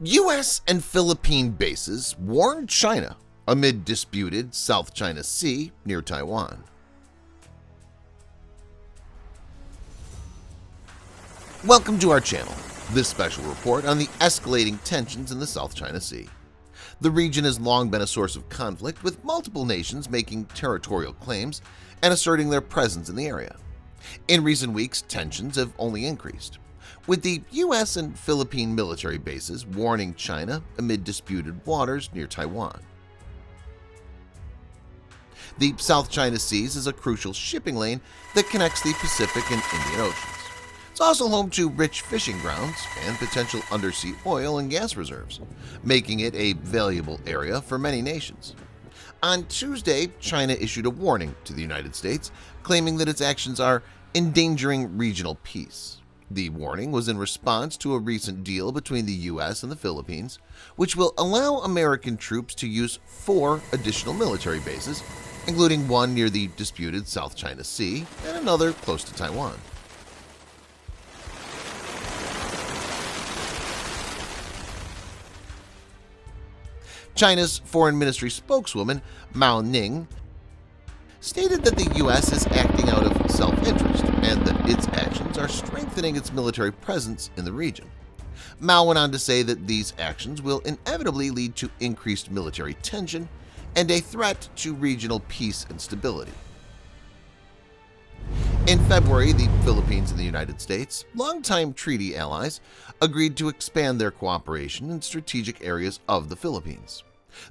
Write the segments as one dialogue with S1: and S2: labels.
S1: U.S. and Philippine bases warned China amid disputed South China Sea near Taiwan. Welcome to our channel. This special report on the escalating tensions in the South China Sea. The region has long been a source of conflict, with multiple nations making territorial claims and asserting their presence in the area. In recent weeks, tensions have only increased, with the U.S. and Philippine military bases warning China amid disputed waters near Taiwan. The South China Seas is a crucial shipping lane that connects the Pacific and Indian Oceans. It's also home to rich fishing grounds and potential undersea oil and gas reserves, making it a valuable area for many nations. On Tuesday, China issued a warning to the United States, claiming that its actions are endangering regional peace. The warning was in response to a recent deal between the U.S. and the Philippines, which will allow American troops to use 4 additional military bases, including one near the disputed South China Sea and another close to Taiwan. China's Foreign Ministry spokeswoman Mao Ning stated that the U.S. is acting out of self-interest and that its actions are strengthening its military presence in the region. Mao went on to say that these actions will inevitably lead to increased military tension and a threat to regional peace and stability. In February, the Philippines and the United States, longtime treaty allies, agreed to expand their cooperation in strategic areas of the Philippines.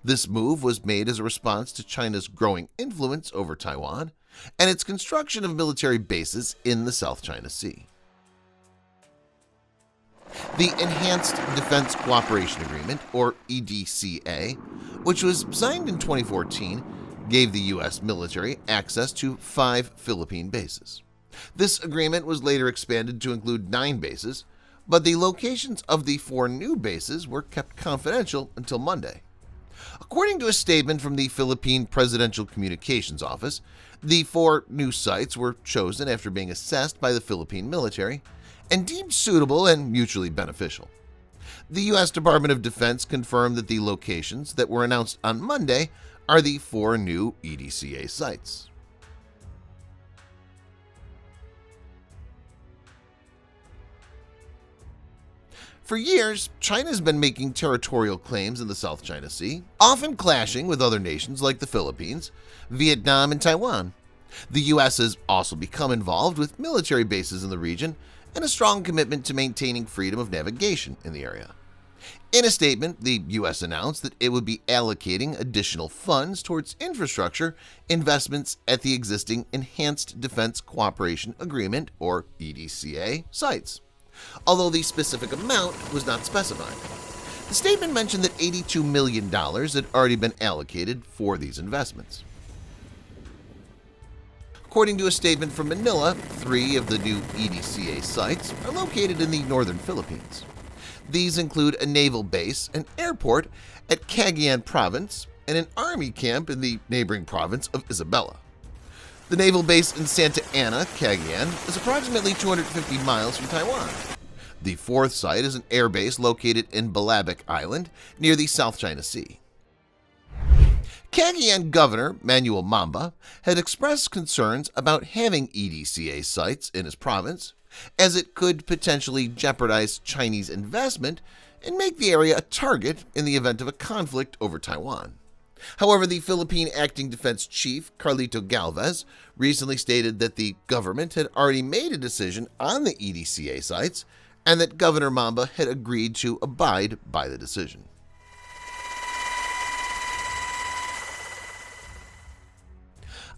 S1: This move was made as a response to China's growing influence over Taiwan and its construction of military bases in the South China Sea. The Enhanced Defense Cooperation Agreement, or EDCA, which was signed in 2014, gave the U.S. military access to 5 Philippine bases. This agreement was later expanded to include 9 bases, but the locations of the 4 new bases were kept confidential until Monday. According to a statement from the Philippine Presidential Communications Office, the 4 new sites were chosen after being assessed by the Philippine military and deemed suitable and mutually beneficial. The U.S. Department of Defense confirmed that the locations that were announced on Monday are the 4 new EDCA sites. For years, China has been making territorial claims in the South China Sea, often clashing with other nations like the Philippines, Vietnam, and Taiwan. The U.S. has also become involved with military bases in the region and a strong commitment to maintaining freedom of navigation in the area. In a statement, the U.S. announced that it would be allocating additional funds towards infrastructure investments at the existing Enhanced Defense Cooperation Agreement, or EDCA, sites, although the specific amount was not specified. The statement mentioned that $82 million had already been allocated for these investments. According to a statement from Manila, 3 of the new EDCA sites are located in the northern Philippines. These include a naval base, an airport at Cagayan Province, and an army camp in the neighboring province of Isabela. The naval base in Santa Ana, Cagayan, is approximately 250 miles from Taiwan. The 4th site is an air base located in Balabac Island near the South China Sea. Cagayan Governor Manuel Mamba had expressed concerns about having EDCA sites in his province, as it could potentially jeopardize Chinese investment and make the area a target in the event of a conflict over Taiwan. However, the Philippine Acting Defense Chief Carlito Galvez recently stated that the government had already made a decision on the EDCA sites and that Governor Mamba had agreed to abide by the decision.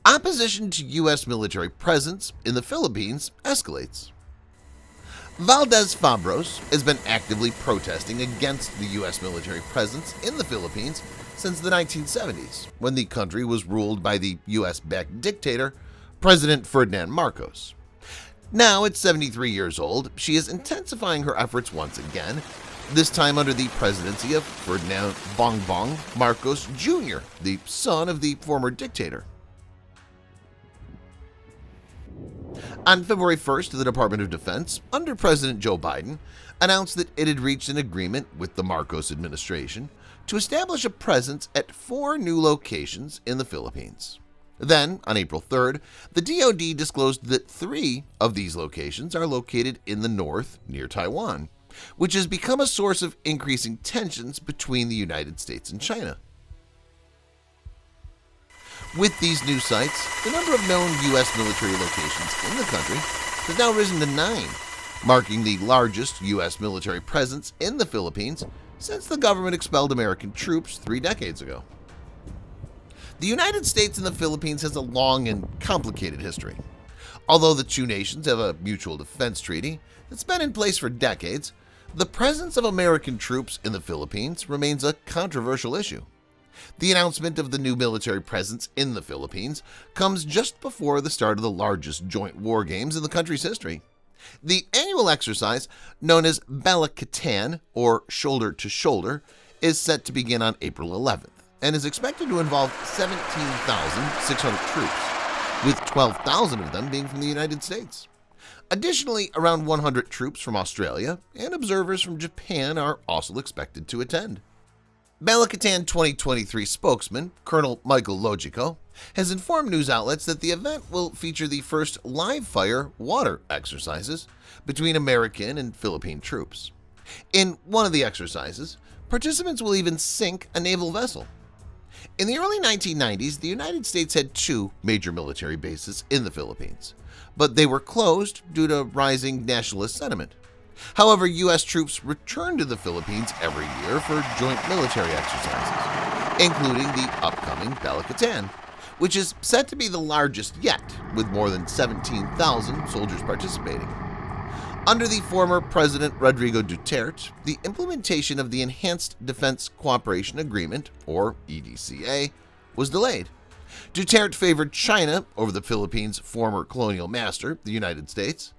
S1: Opposition to U.S. military presence in the Philippines escalates. Valdez Fabros has been actively protesting against the U.S. military presence in the Philippines since the 1970s, when the country was ruled by the U.S.-backed dictator, President Ferdinand Marcos. Now, at 73 years old, she is intensifying her efforts once again, this time under the presidency of Ferdinand Bongbong Marcos Jr., the son of the former dictator. On February 1st, the Department of Defense, under President Joe Biden, announced that it had reached an agreement with the Marcos administration to establish a presence at 4 new locations in the Philippines. Then, on April 3rd, the DoD disclosed that 3 of these locations are located in the north near Taiwan, which has become a source of increasing tensions between the United States and China. With these new sites, the number of known U.S. military locations in the country has now risen to 9, marking the largest U.S. military presence in the Philippines since the government expelled American troops 3 decades ago. The United States and the Philippines has a long and complicated history. Although the two nations have a mutual defense treaty that's been in place for decades, the presence of American troops in the Philippines remains a controversial issue. The announcement of the new military presence in the Philippines comes just before the start of the largest joint war games in the country's history. The annual exercise, known as Balakatan, or Shoulder to Shoulder, is set to begin on April 11th and is expected to involve 17,600 troops, with 12,000 of them being from the United States. Additionally, around 100 troops from Australia and observers from Japan are also expected to attend. Balakatan 2023 spokesman, Colonel Michael Logico, has informed news outlets that the event will feature the first live-fire water exercises between American and Philippine troops. In one of the exercises, participants will even sink a naval vessel. In the early 1990s, the United States had 2 major military bases in the Philippines, but they were closed due to rising nationalist sentiment. However, U.S. troops return to the Philippines every year for joint military exercises, including the upcoming Balakatan, which is set to be the largest yet, with more than 17,000 soldiers participating. Under the former President Rodrigo Duterte, the implementation of the Enhanced Defense Cooperation Agreement, or EDCA, was delayed. Duterte favored China over the Philippines' former colonial master, the United States.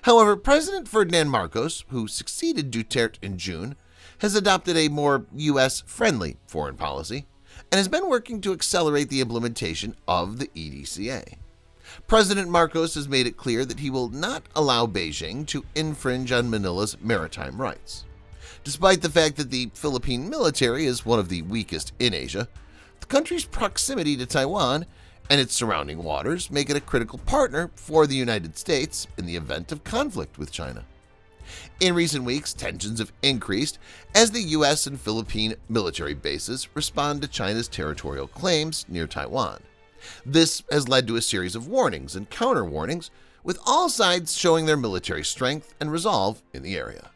S1: However, President Ferdinand Marcos, who succeeded Duterte in June, has adopted a more U.S.-friendly foreign policy and has been working to accelerate the implementation of the EDCA. President Marcos has made it clear that he will not allow Beijing to infringe on Manila's maritime rights. Despite the fact that the Philippine military is one of the weakest in Asia, the country's proximity to Taiwan and its surrounding waters make it a critical partner for the United States in the event of conflict with China. In recent weeks, tensions have increased as the U.S. and Philippine military bases respond to China's territorial claims near Taiwan. This has led to a series of warnings and counter-warnings, with all sides showing their military strength and resolve in the area.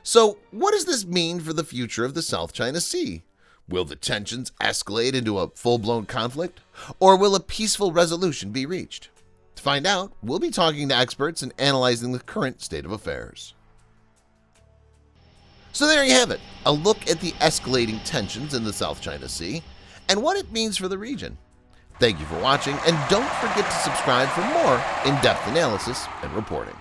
S1: So, what does this mean for the future of the South China Sea? Will the tensions escalate into a full-blown conflict, or will a peaceful resolution be reached? To find out, we'll be talking to experts and analyzing the current state of affairs. So there you have it, a look at the escalating tensions in the South China Sea and what it means for the region. Thank you for watching, and don't forget to subscribe for more in-depth analysis and reporting.